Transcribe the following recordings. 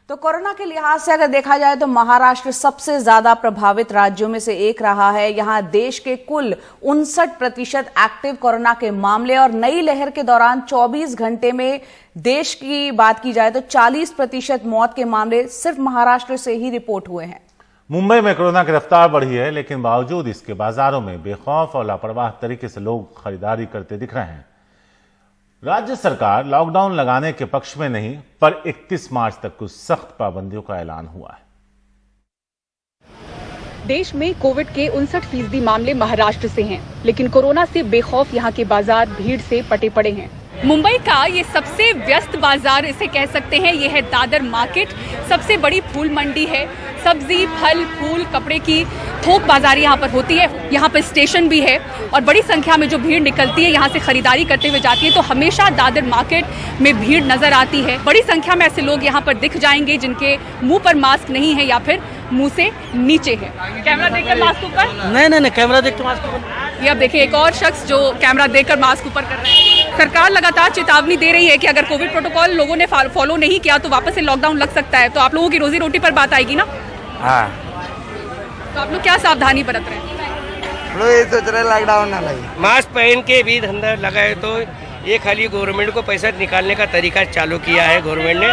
तो कोरोना के लिहाज से अगर देखा जाए तो महाराष्ट्र सबसे ज्यादा प्रभावित राज्यों में से एक रहा है। यहां देश के कुल 59% एक्टिव कोरोना के मामले और नई लहर के दौरान 24 घंटे में देश की बात की जाए तो 40% मौत के मामले सिर्फ महाराष्ट्र से ही रिपोर्ट हुए हैं। मुंबई में कोरोना की रफ्तार बढ़ी है, लेकिन बावजूद इसके बाजारों में बेखौफ और लापरवाह तरीके से लोग खरीदारी करते दिख रहे हैं। राज्य सरकार लॉकडाउन लगाने के पक्ष में नहीं, पर 31 मार्च तक कुछ सख्त पाबंदियों का ऐलान हुआ है। देश में कोविड के 59% मामले महाराष्ट्र से हैं, लेकिन कोरोना से बेखौफ यहाँ के बाजार भीड़ से पटे पड़े हैं। मुंबई का ये सबसे व्यस्त बाजार इसे कह सकते हैं, ये है दादर मार्केट। सबसे बड़ी फूल मंडी है, सब्जी, फल, फूल, कपड़े की थोक बाजारी यहाँ पर होती है। यहाँ पर स्टेशन भी है और बड़ी संख्या में जो भीड़ निकलती है यहाँ से खरीदारी करते हुए जाती है, तो हमेशा दादर मार्केट में भीड़ नजर आती है। बड़ी संख्या में ऐसे लोग यहाँ पर दिख जाएंगे जिनके मुंह पर मास्क नहीं है या फिर मुंह से नीचे है। कैमरा देखकर मास्क ऊपर? नहीं, कैमरा देख मास्क ऊपर। ये अब देखिए एक और शख्स जो कैमरा देखकर मास्क ऊपर कर रहे हैं। सरकार लगातार चेतावनी दे रही है कि अगर कोविड प्रोटोकॉल लोगों ने फॉलो नहीं किया तो वापस से लॉकडाउन लग सकता है। तो आप लोगों की रोजी रोटी पर बात आएगी ना? हाँ, तो आप लोग क्या सावधानी बरत रहे हैं? लोग ये सोच रहे लॉकडाउन ना लगे। मास्क पहन के भी धंधा लगाए तो ये खाली गवर्नमेंट को पैसा निकालने का तरीका चालू किया है। गवर्नमेंट ने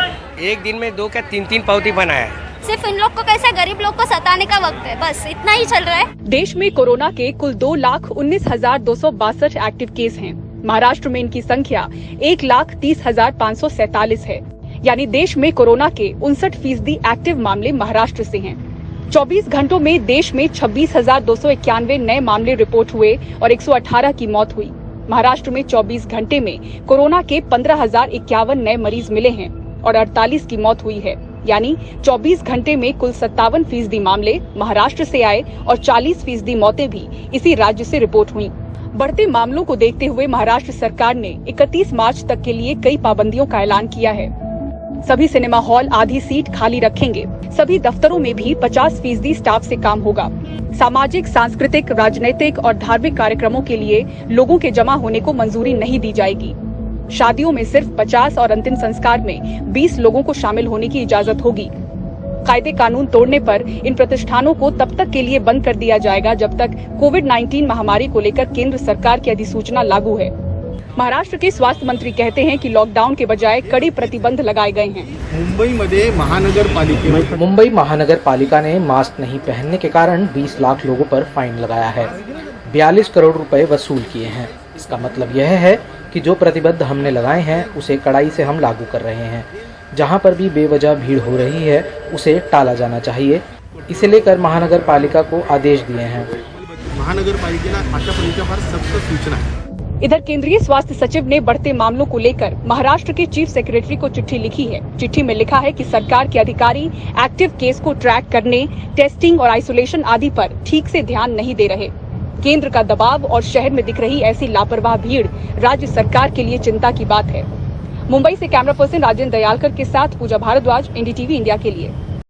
एक दिन में 2 क्या 3 पावती बनाया है। सिर्फ इन लोग को कैसे गरीब लोग को सताने का वक्त है, बस इतना ही चल रहा है। देश में कोरोना के कुल 2,19,262 एक्टिव केस हैं। महाराष्ट्र में इनकी संख्या 1,30,547 है। यानी देश में कोरोना के 59% एक्टिव मामले महाराष्ट्र से हैं। 24 घंटों में देश में 26,291 नए मामले रिपोर्ट हुए और 118 की मौत हुई। महाराष्ट्र में 24 घंटे में कोरोना के 15,051 नए मरीज मिले हैं और 48 की मौत हुई है। यानी 24 घंटे में कुल 57% मामले महाराष्ट्र से आए और 40% मौतें भी इसी राज्य से रिपोर्ट हुई। बढ़ते मामलों को देखते हुए महाराष्ट्र सरकार ने 31 मार्च तक के लिए कई पाबंदियों का ऐलान किया है। सभी सिनेमा हॉल आधी सीट खाली रखेंगे। सभी दफ्तरों में भी 50% स्टाफ से काम होगा। सामाजिक, सांस्कृतिक, राजनीतिक और धार्मिक कार्यक्रमों के लिए लोगों के जमा होने को मंजूरी नहीं दी जाएगी। शादियों में सिर्फ 50 और अंतिम संस्कार में 20 लोगों को शामिल होने की इजाजत होगी। कायदे कानून तोड़ने पर इन प्रतिष्ठानों को तब तक के लिए बंद कर दिया जाएगा जब तक कोविड-19 महामारी को लेकर केंद्र सरकार की अधिसूचना लागू है। महाराष्ट्र के स्वास्थ्य मंत्री कहते हैं कि लॉकडाउन के बजाय कड़ी प्रतिबंध लगाए गए हैं। मुंबई महानगर पालिका ने मास्क नहीं पहनने के कारण 20 लाख लोगों पर फाइन लगाया है। 42 करोड़ रुपए वसूल किए हैं। इसका मतलब यह है कि जो प्रतिबंध हमने लगाए हैं उसे कड़ाई से हम लागू कर रहे हैं। जहां पर भी बेवजह भीड़ हो रही है उसे टाला जाना चाहिए। इसे लेकर महानगर पालिका को आदेश दिए हैं। महानगर पालिकेला अशा पद्धतीच्या फार सख्त सूचना है। इधर केंद्रीय स्वास्थ्य सचिव ने बढ़ते मामलों को लेकर महाराष्ट्र के चीफ सेक्रेटरी को चिट्ठी लिखी है। चिट्ठी में लिखा है कि सरकार के अधिकारी एक्टिव केस को ट्रैक करने, टेस्टिंग और आइसोलेशन आदि पर ठीक से ध्यान नहीं दे रहे। केंद्र का दबाव और शहर में दिख रही ऐसी लापरवाह भीड़ राज्य सरकार के लिए चिंता की बात है। मुंबई से कैमरा पर्सन राजेंद्र दयालकर के साथ पूजा भारद्वाज, एनडीटीवी इंडिया के लिए।